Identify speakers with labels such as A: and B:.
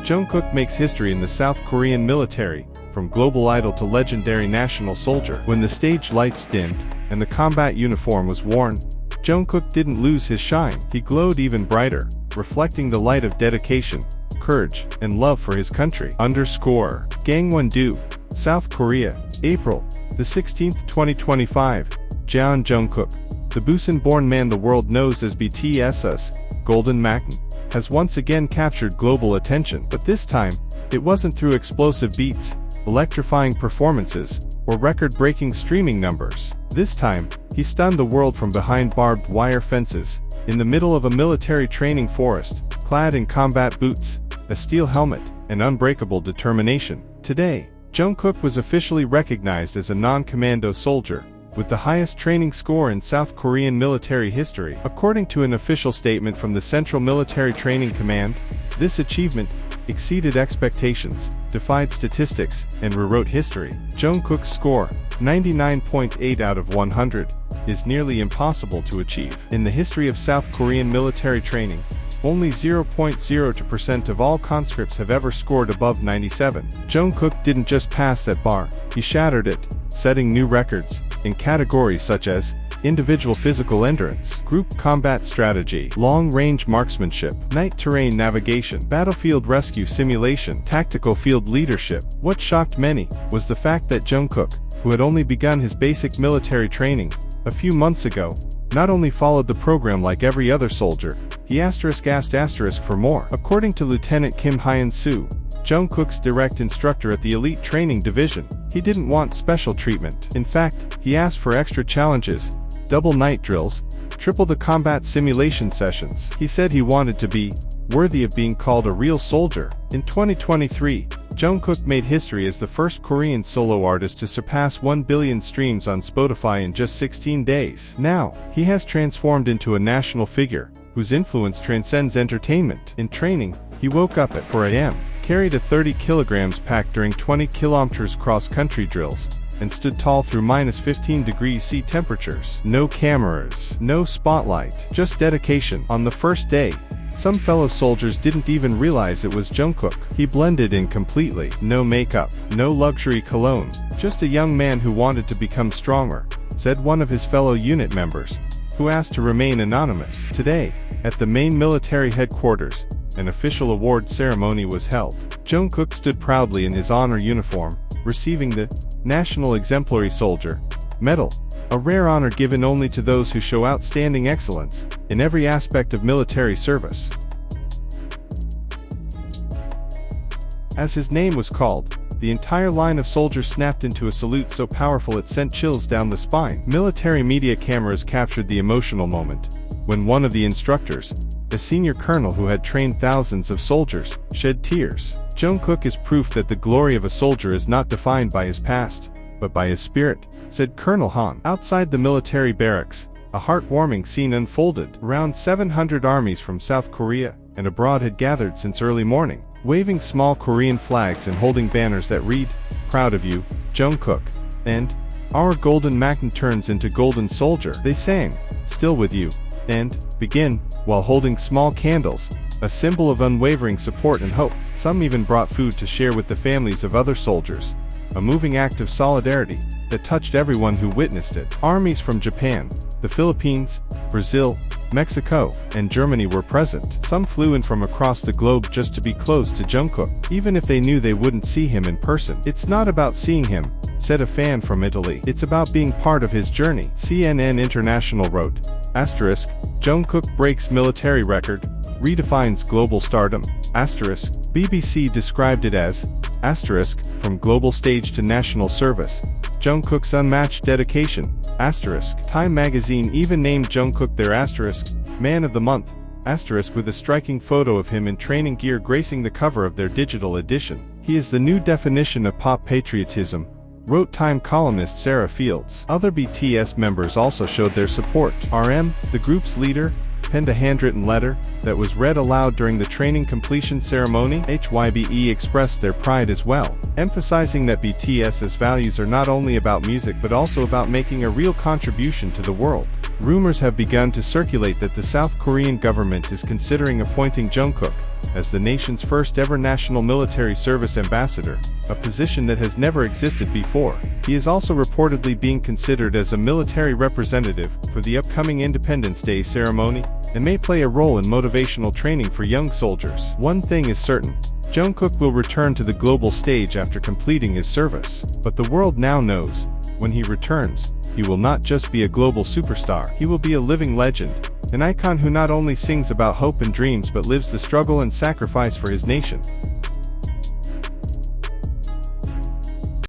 A: Jungkook makes history in the South Korean military, from global idol to legendary national soldier. When the stage lights dimmed, and the combat uniform was worn, Jungkook didn't lose his shine. He glowed even brighter, reflecting the light of dedication, courage, and love for his country. Gangwon-do, South Korea, April the 16th, 2025. Jeon Jungkook, the Busan-born man the world knows as BTS's Golden Machine, has once again captured global attention. But this time, it wasn't through explosive beats, electrifying performances, or record-breaking streaming numbers. This time, he stunned the world from behind barbed wire fences, in the middle of a military training forest, clad in combat boots, a steel helmet, and unbreakable determination. Today, Jungkook was officially recognized as a non-commando soldier, with the highest training score in South Korean military history. According to an official statement from the Central Military Training Command, this achievement exceeded expectations, defied statistics, and rewrote history. Jungkook's score, 99.8 out of 100, is nearly impossible to achieve. In the history of South Korean military training, only 0.02% of all conscripts have ever scored above 97. Jungkook didn't just pass that bar, he shattered it, setting new records in categories such as individual physical endurance, group combat strategy, long-range marksmanship, night terrain navigation, battlefield rescue simulation, tactical field leadership. What shocked many was the fact that Jungkook, who had only begun his basic military training a few months ago, not only followed the program like every other soldier, he asked for more. According to Lieutenant Kim Hyun-soo, Jungkook's direct instructor at the Elite Training Division, he didn't want special treatment. In fact, he asked for extra challenges, double night drills, triple the combat simulation sessions. He said he wanted to be worthy of being called a real soldier. In 2023, Jungkook made history as the first Korean solo artist to surpass 1 billion streams on Spotify in just 16 days. Now, he has transformed into a national figure, whose influence transcends entertainment. In training, he woke up at 4 a.m., carried a 30 kilograms pack during 20 kilometers cross-country drills, and stood tall through -15 degrees C temperatures. No cameras, no spotlight, just dedication. On the first day, some fellow soldiers didn't even realize it was Jungkook. He blended in completely. No makeup, no luxury cologne, just a young man who wanted to become stronger, said one of his fellow unit members, who asked to remain anonymous. Today, at the main military headquarters, an official award ceremony was held. Jungkook stood proudly in his honor uniform, receiving the National Exemplary Soldier Medal, a rare honor given only to those who show outstanding excellence in every aspect of military service. As his name was called, the entire line of soldiers snapped into a salute so powerful it sent chills down the spine. Military media cameras captured the emotional moment, when one of the instructors, a senior colonel who had trained thousands of soldiers, shed tears. Jungkook is proof that the glory of a soldier is not defined by his past, but by his spirit, said Colonel Han. Outside the military barracks, a heartwarming scene unfolded. Around 700 armies from South Korea and abroad had gathered since early morning, waving small Korean flags and holding banners that read, "Proud of you, Jungkook," and "Our Golden Machine turns into Golden Soldier." They sang, "Still with you," and "Begin," while holding small candles, a symbol of unwavering support and hope. Some even brought food to share with the families of other soldiers, a moving act of solidarity that touched everyone who witnessed it. Armies from Japan, the Philippines, Brazil, Mexico, and Germany were present. Some flew in from across the globe just to be close to Jungkook, even if they knew they wouldn't see him in person. "It's not about seeing him," said a fan from Italy. "It's about being part of his journey." CNN International wrote, "Jungkook breaks military record, redefines global stardom." BBC described it as, "From global stage to national service, Jungkook's unmatched dedication." Time magazine even named Jungkook their Man of the Month, with a striking photo of him in training gear gracing the cover of their digital edition. "He is the new definition of pop patriotism," wrote Time columnist Sarah Fields. Other BTS members also showed their support. RM, the group's leader, penned a handwritten letter that was read aloud during the training completion ceremony. HYBE expressed their pride as well, emphasizing that BTS's values are not only about music but also about making a real contribution to the world. Rumors have begun to circulate that the South Korean government is considering appointing Jungkook as the nation's first ever National Military Service Ambassador, a position that has never existed before. He is also reportedly being considered as a military representative for the upcoming Independence Day ceremony, and may play a role in motivational training for young soldiers. One thing is certain: Jungkook will return to the global stage after completing his service. But the world now knows, when he returns, he will not just be a global superstar. He will be a living legend, an icon who not only sings about hope and dreams but lives the struggle and sacrifice for his nation.